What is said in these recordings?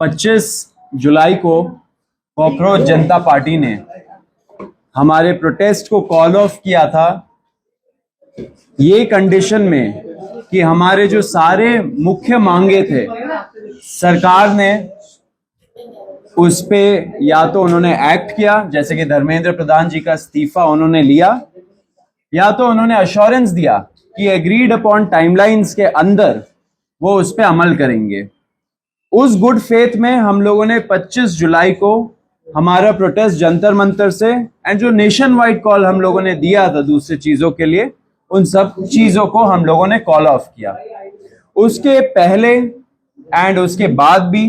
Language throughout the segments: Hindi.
25 जुलाई को कॉकरोच जनता पार्टी ने हमारे प्रोटेस्ट को कॉल ऑफ किया था, ये कंडीशन में कि हमारे जो सारे मुख्य मांगे थे सरकार ने उस पे या तो उन्होंने एक्ट किया, जैसे कि धर्मेंद्र प्रधान जी का इस्तीफा उन्होंने लिया, या तो उन्होंने अश्योरेंस दिया कि एग्रीड अपॉन टाइमलाइंस के अंदर वो उस पे अमल करेंगे। उस गुड फेथ में हम लोगों ने 25 जुलाई को हमारा प्रोटेस्ट जंतर मंतर से एंड जो नेशन वाइड कॉल हम लोगों ने दिया था दूसरी चीजों के लिए, उन सब चीजों को हम लोगों ने कॉल ऑफ किया। उसके पहले एंड उसके बाद भी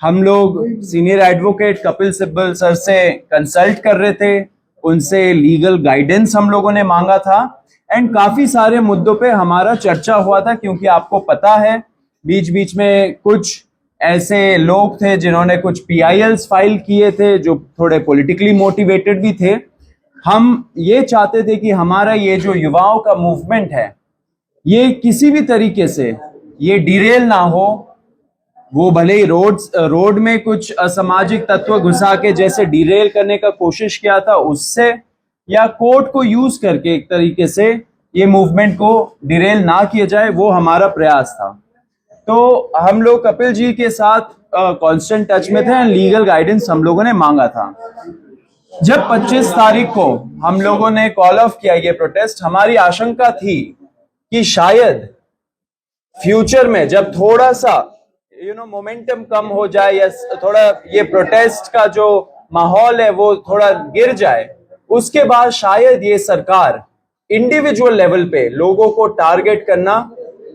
हम लोग senior advocate Kapil Sibal sir से कंसल्ट कर रहे थे, उनसे लीगल गाइडेंस हम लोगों ने मांगा था एंड काफी सारे मुद्दों पे हमारा चर्चा हुआ था, क्योंकि आपको पता है बीच बीच में कुछ ऐसे लोग थे जिन्होंने कुछ PILs फाइल किए थे जो थोड़े पॉलिटिकली मोटिवेटेड भी थे। हम ये चाहते थे कि हमारा ये जो युवाओं का मूवमेंट है ये किसी भी तरीके से ये डिरेल ना हो। वो भले ही रोड में कुछ असामाजिक तत्व घुसा के जैसे डिरेल करने का कोशिश किया था उससे, या कोर्ट को यूज करके एक तरीके से ये मूवमेंट को डिरेल ना किया जाए, वो हमारा प्रयास था। तो हम लोग कपिल जी के साथ कांस्टेंट टच में थे, लीगल गाइडेंस हम लोगों ने मांगा था। जब 25 तारीख को हम लोगों ने कॉल ऑफ किया ये प्रोटेस्ट, हमारी आशंका थी कि शायद फ्यूचर में जब थोड़ा सा मोमेंटम कम हो जाए या थोड़ा ये प्रोटेस्ट का जो माहौल है वो थोड़ा गिर जाए, उसके बाद शायद ये सरकार इंडिविजुअल लेवल पे लोगों को टारगेट करना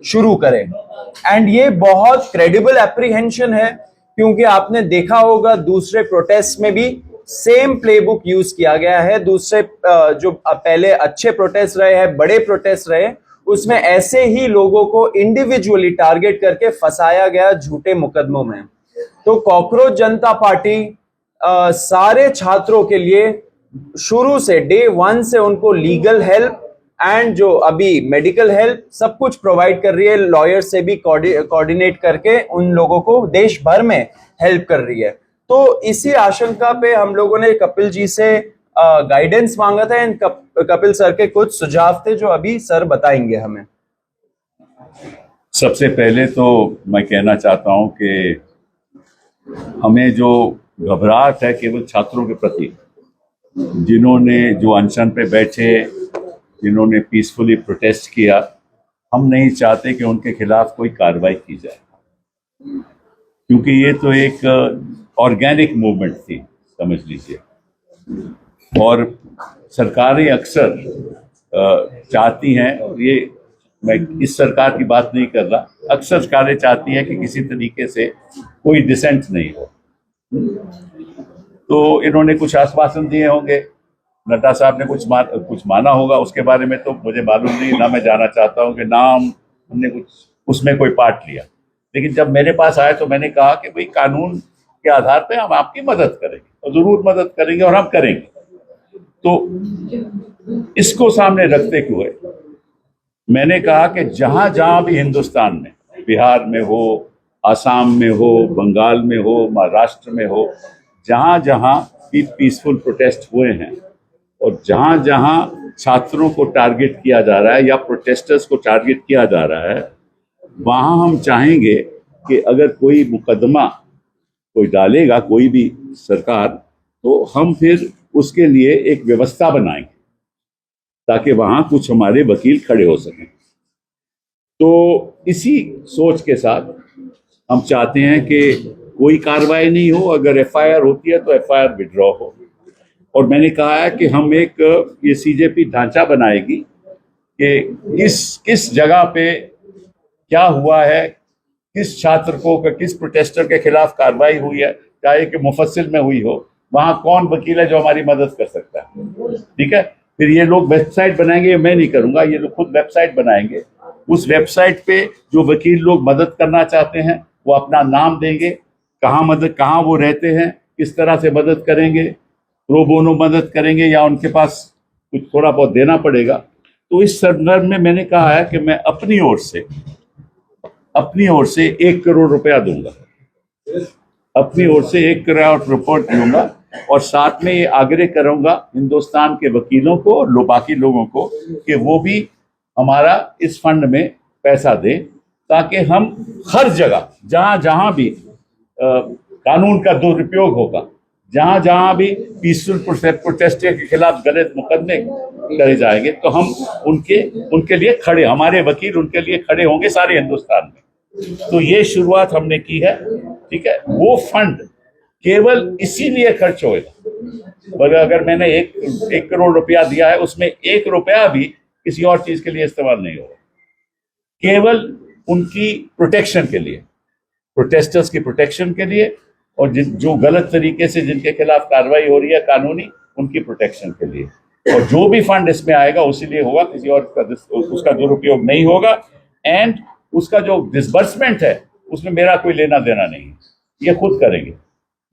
शुरू करे। एंड ये बहुत क्रेडिबल एप्रीहेंशन है, क्योंकि आपने देखा होगा दूसरे प्रोटेस्ट में भी सेम प्लेबुक यूज किया गया है। दूसरे जो पहले अच्छे प्रोटेस्ट रहे हैं, बड़े प्रोटेस्ट रहे, उसमें ऐसे ही लोगों को इंडिविजुअली टारगेट करके फंसाया गया झूठे मुकदमों में। तो कॉकरोच जनता पार्टी सारे छात्रों के लिए शुरू से डे 1 से उनको लीगल हेल्प एंड जो अभी मेडिकल हेल्प सब कुछ प्रोवाइड कर रही है। लॉयर से भी कोऑर्डिनेट करके उन लोगों को देश भर में हेल्प कर रही है। तो इसी आशंका पे हम लोगों ने कपिल जी से गाइडेंस मांगा था एंड कपिल सर के कुछ सुझाव थे जो अभी सर बताएंगे हमें। सबसे पहले तो मैं कहना चाहता हूं कि हमें जो घबराहट है केवल छात्रों के प्रति, जिन्होंने जो अनशन पे बैठे, जिन्होंने पीसफुली प्रोटेस्ट किया, हम नहीं चाहते कि उनके खिलाफ कोई कार्रवाई की जाए, क्योंकि ये तो एक ऑर्गेनिक मूवमेंट थी समझ लीजिए। और सरकारें अक्सर चाहती हैं, और ये मैं इस सरकार की बात नहीं कर रहा, अक्सर सरकारें चाहती हैं कि किसी तरीके से कोई डिसेंट नहीं हो। तो इन्होंने कुछ आश्वासन दिए होंगे, नड्डा साहब ने कुछ माना होगा, उसके बारे में तो मुझे मालूम नहीं, ना मैं जाना चाहता हूँ कि नाम हमने कुछ उसमें कोई पार्ट लिया। लेकिन जब मेरे पास आए तो मैंने कहा कि भाई कानून के आधार पे हम आपकी मदद करेंगे, और जरूर मदद करेंगे और हम करेंगे। तो इसको सामने रखते हुए मैंने कहा कि जहां जहां भी हिंदुस्तान में, बिहार में हो, आसाम में हो, बंगाल में हो, महाराष्ट्र में हो, जहां जहां भी पीसफुल प्रोटेस्ट हुए हैं और जहां जहां छात्रों को टारगेट किया जा रहा है या प्रोटेस्टर्स को टारगेट किया जा रहा है, वहां हम चाहेंगे कि अगर कोई मुकदमा कोई डालेगा कोई भी सरकार, तो हम फिर उसके लिए एक व्यवस्था बनाएंगे ताकि वहां कुछ हमारे वकील खड़े हो सकें। तो इसी सोच के साथ हम चाहते हैं कि कोई कार्रवाई नहीं हो, अगर FIR होती है तो FIR विड्रॉ हो। और मैंने कहा है कि हम एक ये CJP ढांचा बनाएगी कि किस जगह पे क्या हुआ है, किस छात्र को, किस प्रोटेस्टर के खिलाफ कार्रवाई हुई है, चाहे कि मुफस्सिल में हुई हो, वहां कौन वकील है जो हमारी मदद कर सकता है। ठीक है, फिर ये लोग वेबसाइट बनाएंगे, मैं नहीं करूंगा, ये लोग खुद वेबसाइट बनाएंगे। उस वेबसाइट पे जो वकील लोग मदद करना चाहते हैं वो अपना नाम देंगे, कहाँ वो रहते हैं, किस तरह से मदद करेंगे, प्रो बोनो मदद करेंगे या उनके पास कुछ थोड़ा बहुत देना पड़ेगा। तो इस संदर्भ में मैंने कहा है कि मैं अपनी ओर से 1 करोड़ रुपया दूंगा अपनी ओर से 1 करोड़ रिपोर्ट दूंगा और साथ में ये आग्रह करूंगा हिंदुस्तान के वकीलों को, बाकी लोगों को, कि वो भी हमारा इस फंड में पैसा दें, ताकि हम हर जगह जहां जहां भी कानून का दुरुपयोग होगा, जहां जहां भी पीसफुल प्रोटेस्ट के खिलाफ गलत मुकदमे करे जाएंगे, तो हम उनके लिए खड़े, हमारे वकील उनके लिए खड़े होंगे सारे हिंदुस्तान में। तो ये शुरुआत हमने की है, ठीक है। वो फंड केवल इसीलिए खर्च होगा, अगर मैंने एक करोड़ रुपया दिया है, उसमें 1 रुपया भी किसी और चीज के लिए इस्तेमाल नहीं होगा, केवल उनकी प्रोटेक्शन के लिए, प्रोटेस्टर्स की प्रोटेक्शन के लिए, और जो गलत तरीके से जिनके खिलाफ कार्रवाई हो रही है कानूनी, उनकी प्रोटेक्शन के लिए। और जो भी फंड इसमें आएगा उसी लिए होगा, किसी और उसका दुरुपयोग नहीं होगा। एंड उसका जो डिसबर्समेंट है उसमें मेरा कोई लेना देना नहीं है, ये खुद करेंगे।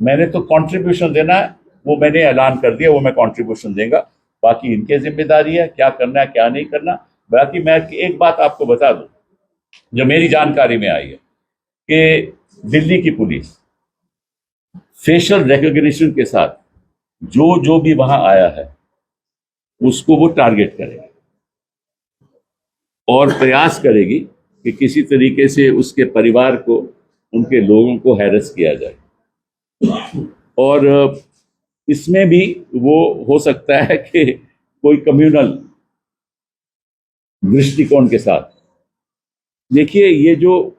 मैंने तो कंट्रीब्यूशन देना है, वो मैंने ऐलान कर दिया, वो मैं कंट्रीब्यूशन देगा, बाकी इनकी जिम्मेदारी है क्या करना है क्या नहीं करना। बाकी मैं एक बात आपको बता दूं, जो मेरी जानकारी में आई है, कि दिल्ली की पुलिस फेशियल रिकॉग्निशन के साथ जो भी वहां आया है उसको वो टारगेट करेगी और प्रयास करेगी कि किसी तरीके से उसके परिवार को, उनके लोगों को हैरेस किया जाए। और इसमें भी वो हो सकता है कि कोई कम्युनल दृष्टिकोण के साथ। देखिए, ये जो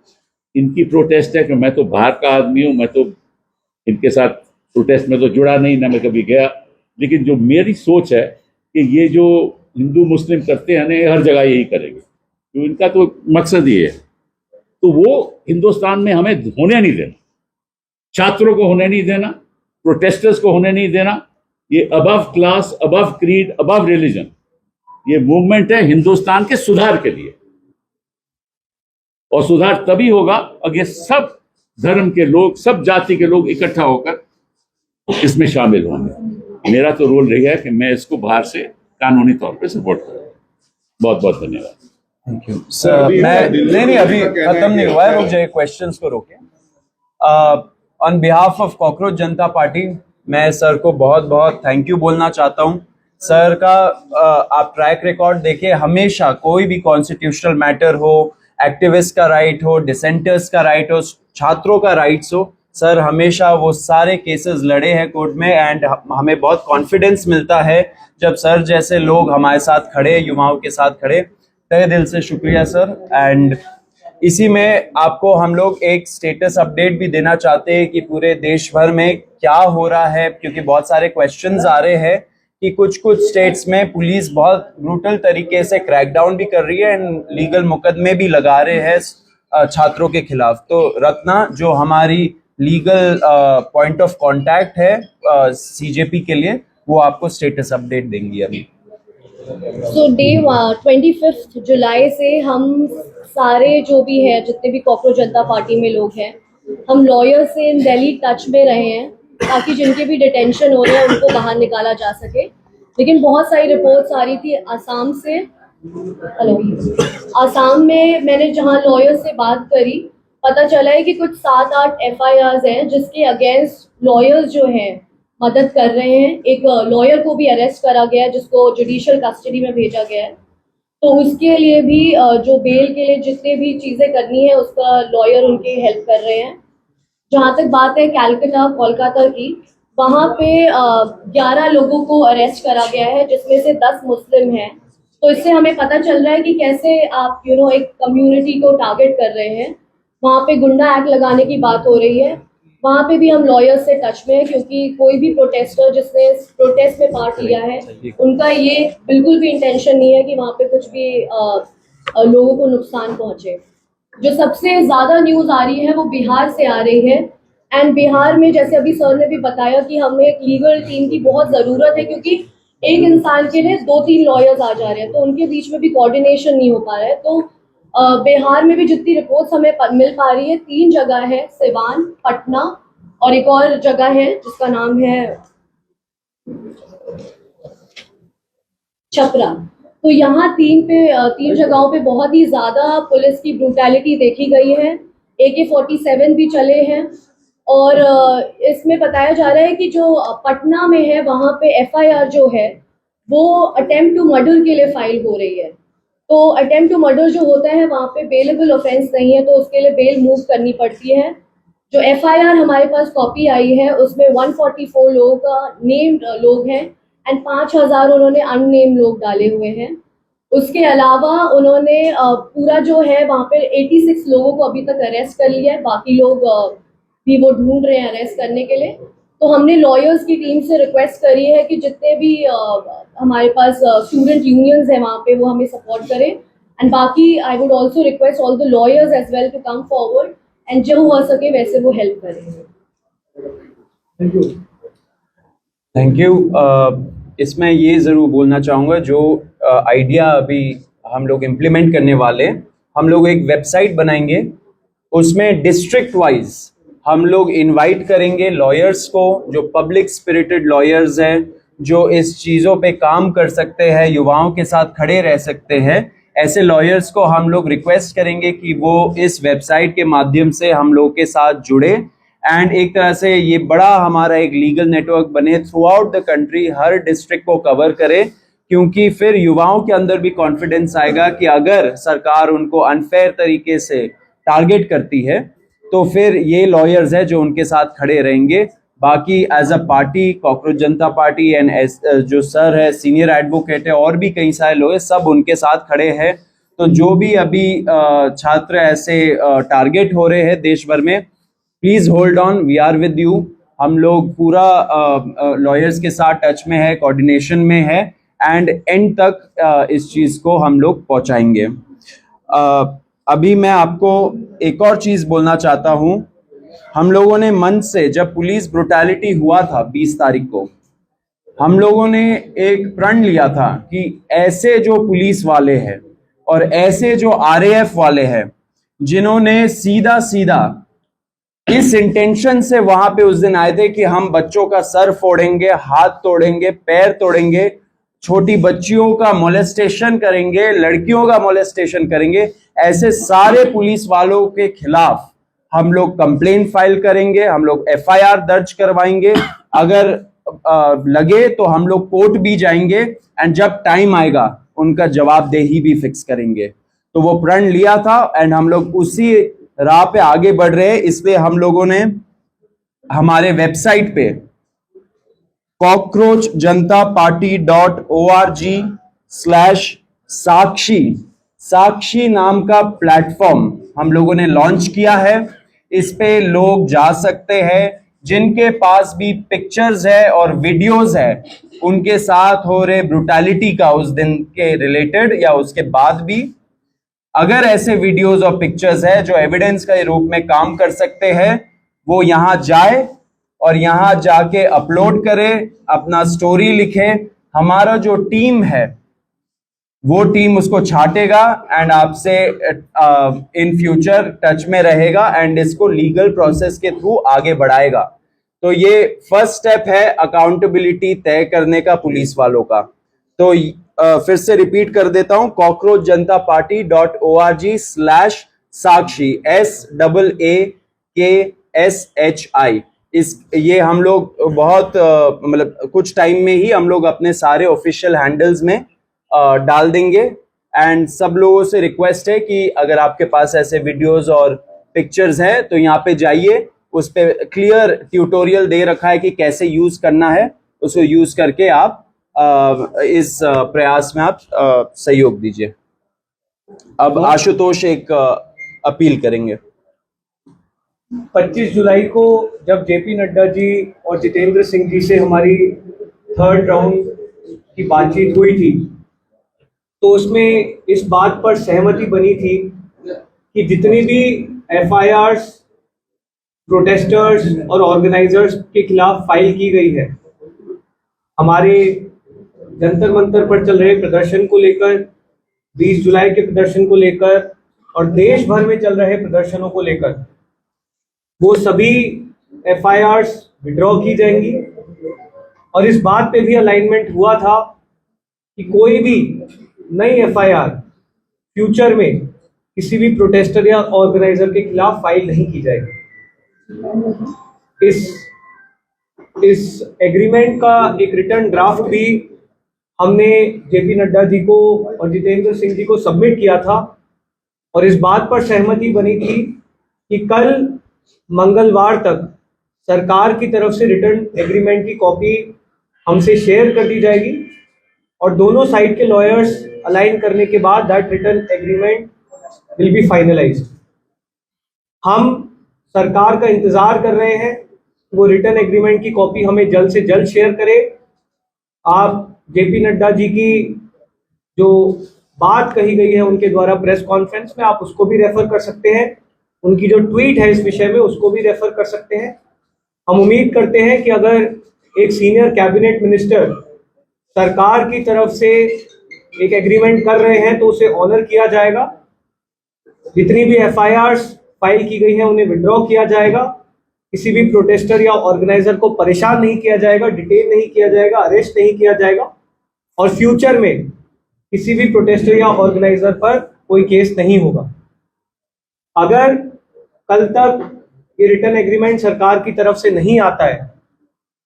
इनकी प्रोटेस्ट है, कि मैं तो बाहर का आदमी हूं, मैं तो इनके साथ प्रोटेस्ट में तो जुड़ा नहीं, ना मैं कभी गया, लेकिन जो मेरी सोच है कि ये जो हिंदू मुस्लिम करते हैं ना, हर जगह यही करेंगे, तो इनका तो मकसद ये है। तो वो हिंदुस्तान में हमें होने नहीं देना, छात्रों को होने नहीं देना, प्रोटेस्टर्स को होने नहीं देना। ये above class, above creed, above religion, ये मूवमेंट है हिंदुस्तान के सुधार के लिए, और सुधार तभी होगा अगर सब धर्म के लोग, सब जाति के लोग इकट्ठा होकर इसमें शामिल होंगे। मेरा तो रोल रही है कि मैं इसको बाहर से कानूनी तौर पे सपोर्ट करूँ। बहुत बहुत धन्यवाद। Thank you sir. मैं नहीं अभी खत्म नहीं हुआ है, रुक जाइए, क्वेश्चंस को रोके। On behalf of cockroach Janata party, मैं सर को बहुत बहुत थैंक यू बोलना चाहता हूं। सर का आप ट्रैक रिकॉर्ड देखिए, हमेशा कोई भी कॉन्स्टिट्यूशनल मैटर हो, एक्टिविस्ट का राइट हो, डिसेंटर्स का राइट हो, छात्रों का राइट्स हो, सर हमेशा वो सारे केसेस लड़े हैं कोर्ट में। एंड हमें बहुत कॉन्फिडेंस मिलता है जब सर जैसे लोग हमारे साथ खड़े, युवाओं के साथ खड़े। तहे दिल से शुक्रिया सर। एंड इसी में आपको हम लोग एक स्टेटस अपडेट भी देना चाहते हैं कि पूरे देश भर में क्या हो रहा है, क्योंकि बहुत सारे क्वेश्चंस आ रहे हैं कि कुछ स्टेट्स में पुलिस बहुत ब्रूटल तरीके से क्रैकडाउन भी कर रही है एंड लीगल मुकदमे भी लगा रहे हैं छात्रों के खिलाफ। तो रत्ना, जो हमारी लीगल पॉइंट ऑफ कांटेक्ट है सीजेपी के लिए, वो आपको स्टेटस अपडेट देंगी अभी। सो डे 25 जुलाई से हम सारे जो भी है, जितने भी कॉकरोच जनता पार्टी में लोग हैं, हम लॉयर से इन दिल्ली टच में रहे हैं, ताकि जिनके भी डिटेंशन हो रहे हैं उनको बाहर निकाला जा सके। लेकिन बहुत सारी रिपोर्ट्स आ रही थी आसाम से। हेलो, आसाम में मैंने जहां लॉयर से बात करी, पता चला है कि कुछ 7-8 FIRs हैं जिसके अगेंस्ट लॉयर्स जो हैं मदद कर रहे हैं। एक लॉयर को भी अरेस्ट करा गया है, जिसको जुडिशियल कस्टडी में भेजा गया है। तो उसके लिए भी जो बेल के लिए जितने भी चीज़ें करनी है, उसका लॉयर उनकी हेल्प कर रहे हैं। जहाँ तक बात है कैलकाटा, कोलकाता की, वहाँ पे 11 लोगों को अरेस्ट करा गया है, जिसमें से 10 मुस्लिम हैं। तो इससे हमें पता चल रहा है कि कैसे आप एक कम्युनिटी को टारगेट कर रहे हैं। वहाँ पे गुंडा एक्ट लगाने की बात हो रही है। वहाँ पे भी हम लॉयर्स से टच में है, क्योंकि कोई भी प्रोटेस्टर जिसने प्रोटेस्ट में पार्ट लिया है, उनका ये बिल्कुल भी इंटेंशन नहीं है कि वहाँ पे कुछ भी लोगों को नुकसान पहुँचे। जो सबसे ज़्यादा न्यूज़ आ रही है वो बिहार से आ रही है। एंड बिहार में, जैसे अभी सर ने भी बताया, कि हमें एक लीगल टीम की बहुत ज़रूरत है, क्योंकि एक इंसान के लिए 2-3 लॉयर्स आ जा रहे हैं, तो उनके बीच में भी कोऑर्डिनेशन नहीं हो पा रहा है। तो बिहार में भी जितनी रिपोर्ट्स हमें मिल पा रही है, 3 जगह है, सिवान, पटना और एक और जगह है जिसका नाम है छपरा। तो यहाँ 3 जगहों पे बहुत ही ज़्यादा पुलिस की ब्रूटैलिटी देखी गई है। AK-47 भी चले हैं और इसमें बताया जा रहा है कि जो पटना में है वहाँ पे एफआईआर जो है वो अटेम्प्ट टू मर्डर के लिए फाइल हो रही है। तो अटेम्प्ट टू मर्डर जो होता है वहाँ पे बेलेबल ऑफेंस नहीं है, तो उसके लिए बेल मूव करनी पड़ती है। जो एफआईआर हमारे पास कॉपी आई है उसमें 144 लोग नेम्ड लोग हैं एंड 5000 उन्होंने अननेम्ड लोग डाले हुए हैं। उसके अलावा उन्होंने पूरा जो है वहाँ पे 86 लोगों को अभी तक अरेस्ट कर लिया है, बाकी लोग भी वो ढूंढ रहे हैं अरेस्ट करने के लिए। तो हमने लॉयर्स की टीम से रिक्वेस्ट करी है कि जितने भी हमारे पास स्टूडेंट यूनियंस हैं वहाँ पे वो हमें सपोर्ट करें एंड बाकी I would also request all the lawyers as well to come forward and जो हो सके वैसे वो हेल्प करें। Thank you. इसमें ये ज़रूर बोलना चाहूँगा, जो आइडिया अभी हम लोग इम्प्लीमेंट करने वाले, हम लोग एक वेबसाइट बनाएंगे, उसमें डिस्ट्रिक्ट वाइज हम लोग इनवाइट करेंगे लॉयर्स को, जो पब्लिक स्पिरिटेड लॉयर्स हैं, जो इस चीज़ों पे काम कर सकते हैं, युवाओं के साथ खड़े रह सकते हैं। ऐसे लॉयर्स को हम लोग रिक्वेस्ट करेंगे कि वो इस वेबसाइट के माध्यम से हम लोग के साथ जुड़े एंड एक तरह से ये बड़ा हमारा एक लीगल नेटवर्क बने, through out the country her district को कवर करे, क्योंकि फिर युवाओं के अंदर भी कॉन्फिडेंस आएगा कि अगर सरकार उनको अनफेयर तरीके से टारगेट करती है तो फिर ये लॉयर्स है जो उनके साथ खड़े रहेंगे। बाकी as a party cockroach Janata party and जो सर है सीनियर एडवोकेट है और भी कई सारे लोग हैं, सब उनके साथ खड़े हैं। तो जो भी अभी छात्र ऐसे टारगेट हो रहे हैं देश भर में, please hold on, we are with you. हम लोग पूरा लॉयर्स के साथ टच में है, कोऑर्डिनेशन में है एंड एंड तक इस चीज को हम लोग पहुंचाएंगे। अभी मैं आपको एक और चीज बोलना चाहता हूं। हम लोगों ने मन से, जब पुलिस ब्रुटैलिटी हुआ था 20 तारीख को, हम लोगों ने एक प्रण लिया था कि ऐसे जो पुलिस वाले हैं और ऐसे जो आरएएफ वाले हैं जिन्होंने सीधा सीधा इस इंटेंशन से वहां पे उस दिन आए थे कि हम बच्चों का सर फोड़ेंगे, हाथ तोड़ेंगे, पैर तोड़ेंगे, छोटी बच्चियों का मोलेस्टेशन करेंगे, लड़कियों का मोलेस्टेशन करेंगे, ऐसे सारे पुलिस वालों के खिलाफ हम लोग कंप्लेन फाइल करेंगे, हम लोग एफआईआर दर्ज करवाएंगे, अगर लगे तो हम लोग कोर्ट भी जाएंगे एंड जब टाइम आएगा उनका जवाबदेही भी फिक्स करेंगे। तो वो प्रण लिया था एंड हम लोग उसी राह पे आगे बढ़ रहे हैं। इसलिए हम लोगों ने हमारे वेबसाइट पे cockroachjantaparty.org/साक्षी नाम का प्लेटफॉर्म हम लोगों ने लॉन्च किया है। इस पे लोग जा सकते हैं जिनके पास भी पिक्चर्स है और वीडियोस है उनके साथ हो रहे ब्रुटैलिटी का उस दिन के रिलेटेड या उसके बाद भी। अगर ऐसे वीडियोस और पिक्चर्स है जो एविडेंस के रूप में काम कर सकते हैं, वो यहां जाए और यहां जाके अपलोड करे, अपना स्टोरी लिखे। हमारा जो टीम है वो टीम उसको छाटेगा एंड आपसे इन फ्यूचर टच में रहेगा एंड इसको लीगल प्रोसेस के थ्रू आगे बढ़ाएगा। तो ये फर्स्ट स्टेप है अकाउंटेबिलिटी तय करने का पुलिस वालों का। तो फिर से रिपीट कर देता हूं, cockroachjantaparty.org/साक्षी SAAKSHI। ये हम लोग बहुत मतलब कुछ टाइम में ही हम लोग अपने सारे ऑफिशियल हैंडल्स में डाल देंगे एंड सब लोगों से रिक्वेस्ट है कि अगर आपके पास ऐसे वीडियोस और पिक्चर्स हैं तो यहाँ पे जाइए, उस पे क्लियर ट्यूटोरियल दे रखा है कि कैसे यूज करना है, उसको यूज करके आप इस प्रयास में आप सहयोग दीजिए। अब आशुतोष एक अपील करेंगे। 25 जुलाई को जब जेपी नड्डा जी और जितेंद्र सिंह जी से हमारी थर्ड राउंड की बातचीत हुई थी तो उसमें इस बात पर सहमति बनी थी कि जितनी भी एफआईआर्स प्रोटेस्टर्स और ऑर्गेनाइजर्स के खिलाफ फाइल की गई है, हमारे जंतर मंतर पर चल रहे प्रदर्शन को लेकर, 20 जुलाई के प्रदर्शन को लेकर और देश भर में चल रहे प्रदर्शनों को लेकर, वो सभी एफआईआर्स विड्रॉ की जाएंगी। और इस बात पे भी अलाइनमेंट हुआ था कि कोई भी नई एफआईआर फ्यूचर में किसी भी प्रोटेस्टर या ऑर्गेनाइजर के खिलाफ फाइल नहीं की जाएगी। इस एग्रीमेंट का एक रिटर्न ड्राफ्ट भी हमने जेपी नड्डा जी को और जितेंद्र सिंह जी को सबमिट किया था और इस बात पर सहमति बनी थी कि कल मंगलवार तक सरकार की तरफ से रिटर्न एग्रीमेंट की कॉपी हमसे शेयर कर दी जाएगी और दोनों साइड के लॉयर्स अलाइन करने के बाद that return agreement will be finalised. हम सरकार का इंतजार कर रहे हैं, वो रिटर्न एग्रीमेंट की कॉपी हमें जल्द से जल्द शेयर करे। आप जेपी नड्डा जी की जो बात कही गई है उनके द्वारा प्रेस कॉन्फ्रेंस में, आप उसको भी रेफर कर सकते हैं। उनकी जो ट्वीट है इस विषय में उसको भी रेफर कर सकते हैं। हम उम्मीद करते हैं कि अगर एक सीनियर कैबिनेट मिनिस्टर सरकार की तरफ से एक एग्रीमेंट कर रहे हैं तो उसे ऑनर किया जाएगा। जितनी भी एफआईआर्स फाइल की गई हैं उन्हें विड्रॉ किया जाएगा। किसी भी प्रोटेस्टर या ऑर्गेनाइजर को परेशान नहीं किया जाएगा, डिटेन नहीं किया जाएगा, अरेस्ट नहीं किया जाएगा और फ्यूचर में किसी भी प्रोटेस्टर या ऑर्गेनाइजर पर कोई केस नहीं होगा। अगर कल तक ये रिटर्न एग्रीमेंट सरकार की तरफ से नहीं आता है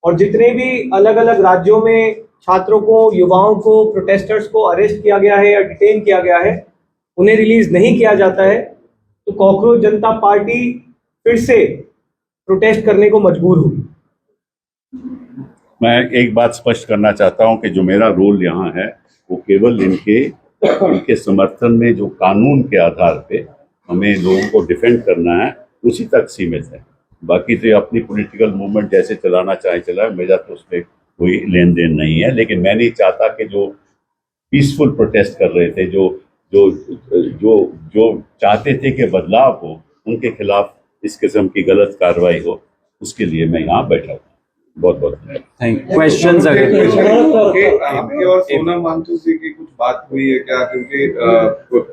और जितने भी अलग अलग राज्यों में छात्रों को, युवाओं को, प्रोटेस्टर्स को अरेस्ट किया गया है या डिटेन किया गया है, उन्हें रिलीज नहीं किया जाता है तो कॉकरोच जनता पार्टी फिर से प्रोटेस्ट करने को मजबूर होगी। मैं एक बात स्पष्ट करना चाहता हूं कि जो मेरा रोल यहाँ है वो केवल इनके समर्थन में जो कानून के आधार पे हमें लोगों को डिफेंड करना है उसी तक सीमित है। बाकी तो अपनी पॉलिटिकल मूवमेंट जैसे चलाना चाहे चलाए, मेरा तो उसमें कोई लेन देन नहीं है। लेकिन मैं नहीं चाहता कि जो पीसफुल प्रोटेस्ट कर रहे थे, जो चाहते थे कि बदलाव हो, उनके खिलाफ इस किस्म की गलत कार्रवाई हो, उसके लिए मैं यहाँ बैठा हूँ। बहुत बहुत थैंक यू। क्वेश्चंस आपकी और सोनम वांगचुक जी की कुछ बात हुई है क्या? क्योंकि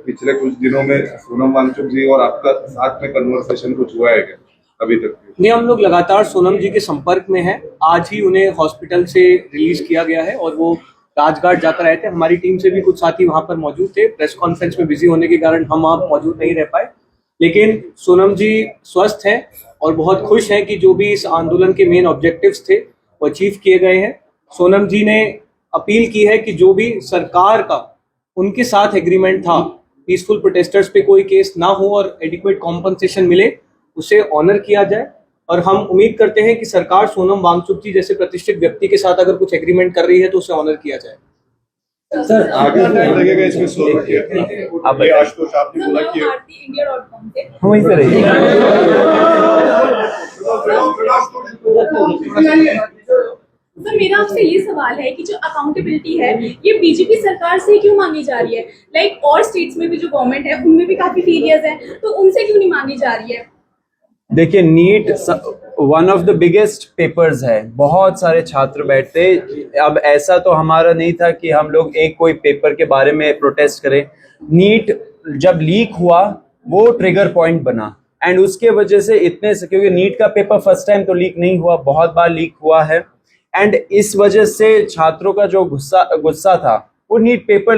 पिछले कुछ दिनों में सोनम वांगचुक जी और आपका साथ में कन्वर्सेशन कुछ हुआ है क्या अभी तक? नहीं, हम लोग लगातार सोनम जी के संपर्क में हैं। आज ही उन्हें हॉस्पिटल से रिलीज किया गया है और वो राजघाट जाकर आए थे। हमारी टीम से भी कुछ साथी वहां पर मौजूद थे। प्रेस कॉन्फ्रेंस में बिजी होने के कारण हम वहां मौजूद नहीं रह पाए, लेकिन सोनम जी स्वस्थ हैं और बहुत खुश हैं कि जो भी इस आंदोलन के मेन ऑब्जेक्टिव्स थे वो अचीव किए गए हैं। सोनम जी ने अपील की है कि जो भी सरकार का उनके साथ एग्रीमेंट था, पीसफुल प्रोटेस्टर्स पे कोई केस ना हो और एडिक्वेट कॉम्पनसेशन मिले, उसे ऑनर किया जाए। और हम उम्मीद करते हैं कि सरकार सोनम वांगचुक जी जैसे प्रतिष्ठित व्यक्ति के साथ अगर कुछ एग्रीमेंट कर रही है तो उसे ऑनर किया जाए। सर आगे लगेगा इसमें सोल्व किया। अब आशुतोष आपने बोला कि वहीं पे रहिए। सर मेरा आपसे ये सवाल है कि जो अकाउंटेबिलिटी है ये बीजेपी सरकार से क्यों मांगी जा रही है? लाइक और स्टेट्स में भी जो गवर्नमेंट है उनमें भी काफी फेलियर्स हैं, तो उनसे क्यों नहीं मांगी जा रही है? देखिए, NEET one of the biggest papers है, बहुत सारे छात्र बैठते। अब ऐसा तो हमारा नहीं था कि हम लोग एक कोई पेपर के बारे में प्रोटेस्ट करें। नीट जब लीक हुआ वो ट्रिगर पॉइंट बना एंड उसके वजह से इतने से, क्योंकि नीट का पेपर फर्स्ट टाइम तो लीक नहीं हुआ, बहुत बार लीक हुआ है एंड इस वजह से छात्रों का जो गुस्सा था वो नीट पेपर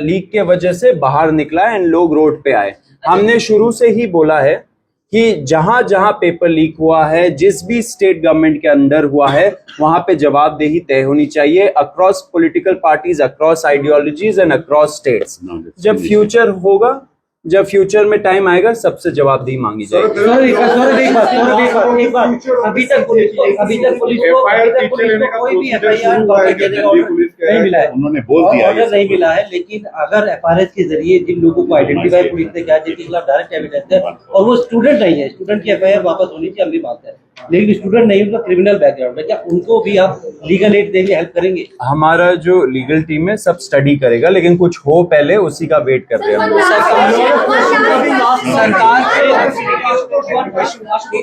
लीक के वजह से बाहर निकला एंड लोग रोड पे आए। हमने शुरू से ही बोला है कि जहां जहां पेपर लीक हुआ है, जिस भी स्टेट गवर्नमेंट के अंदर हुआ है, वहां पे जवाबदेही तय होनी चाहिए across political parties, across ideologies and across states. जब फ्यूचर होगा, जब फ्यूचर में टाइम आएगा, सबसे जवाबदेही मांगी जाएगी। अभी तक पुलिस को कोई भी एफआईआर नहीं मिला है, उन्होंने बोल दिया ऑर्डर नहीं मिला है। लेकिन अगर एफआरएस के जरिए जिन लोगों को आइडेंटिफाई पुलिस ने किया, जिनके खिलाफ डायरेक्ट एविडेंस है और वो स्टूडेंट नहीं है, स्टूडेंट की एफआईआर वापस होनी चाहिए, हम भी मानते हैं, लेकिन स्टूडेंट नहीं, उनका क्रिमिनल बैकग्राउंड है, क्या उनको भी आप लीगल एड देंगे, हेल्प करेंगे? हमारा जो लीगल टीम है सब स्टडी करेगा, लेकिन कुछ हो पहले उसी का वेट कर रहे हैं हम लोग।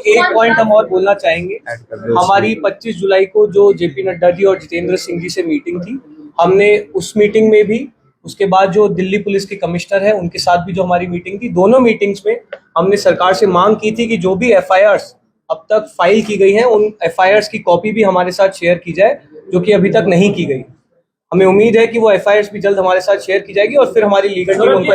एक पॉइंट हम और बोलना चाहेंगे। हमारी 25 जुलाई को जो जेपी नड्डा जी और जितेंद्र सिंह जी से मीटिंग थी, हमने उस मीटिंग में भी, उसके बाद जो दिल्ली पुलिस के कमिश्नर है उनके साथ भी जो हमारी मीटिंग थी, दोनों मीटिंग्स में हमने सरकार से मांग की थी कि जो भी एफआईआर्स अब तक फाइल की गई हैं उन एफआईआर्स की कॉपी भी हमारे साथ शेयर की जाए, जो कि अभी तक नहीं की गई। हमें उम्मीद है कि वो एफआईआर्स भी जल्द हमारे साथ शेयर की जाएगी और फिर हमारी लीगल टीम उनको